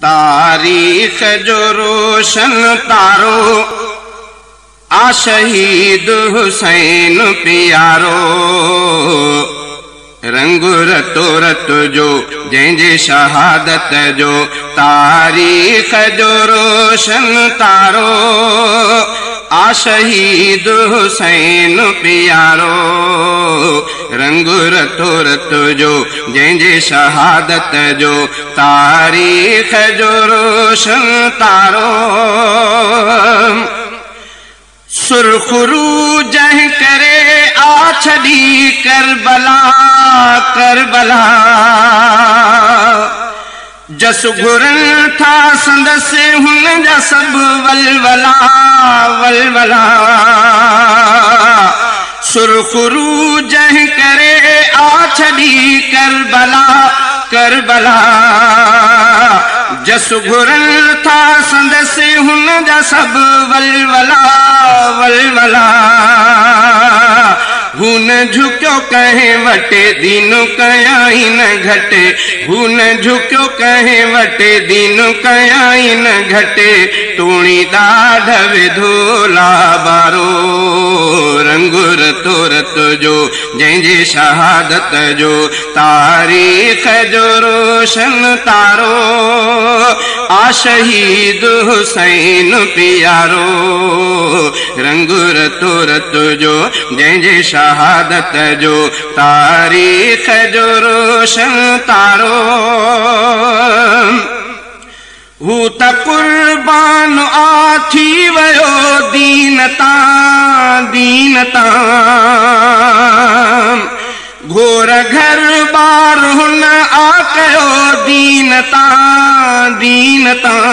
तारीख जो रोशन तारो आ शहीद हुसैन प्यारो। रंग रतो रत जो जंहिंजे शहादत जो तारीख जो रोशन तारो आ शहीद हुसैन प्यारो। रंग रतो रत जो जंहिंजे शहादत जो तारीख जो रोशन तारो। सुरखरू जह करे आ छड़ी करबला करबला। जस घुरन था संदसे हुन जा सब वलवला वलवला। सुरखरू जह करे आ छड़ी करबला करबला। जस घुरन था संदसे हुन जा सब वलवला वलवला। हुन झुक्यो कहे वटे दीनो कयाई न घटे। हुन झुक्यो कहे वटे दीनो कयाई न घटे। तूणी दाढ़ विधोला बारो। रंग रतो रत जो जंहिंजे शहादत जो तारीख जो रोशन तारो आ शहीद हुसैन प्यारो। रंग रतो रत जो जंहिंजे शहादत जो तारीख जो रोशन तारो। हू त कुर्बान आ थी वयो दीन तां दीन तां। घोर घर बार हुन आ कयो दीन तां दीन तां।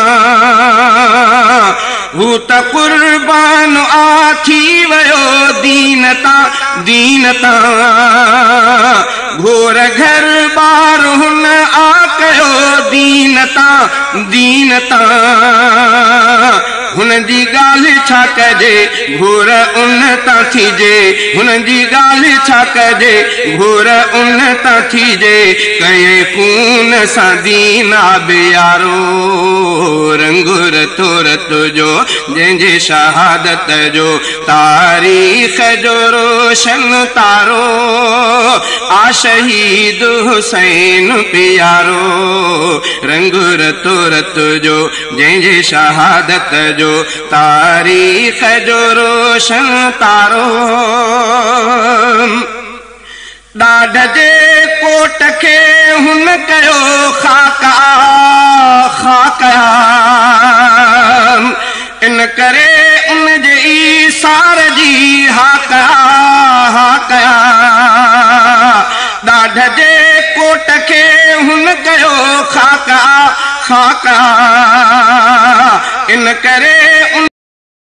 हू त कुर्बान आ थी वयो दीन तां दीन तां। घोर घर बार हुन आ कयो दीन तां दीन तां। हुन जी ॻाल्हि छा कजे घोर उन तां थीजे। हुन जी ॻाल्हि छा कजे घोर उन तां थीजे। कहीं खून सां दीन आबियारो। रंग रतो रत जो जंहिंजे शहादत जो तारीख जो रोशन तारो आ शहीद हुसैन प्यारो। रंग रतो रत जो जंहिंजे शहादत जो तारीख जो रोशन तारो। ॾाढ जे कोट खे हुन कयो खाका खाका। इन करे उन जे ईसार जी हाका हाका। ॾाढ जे कोट खे हुन कयो खाका खाका। इन करे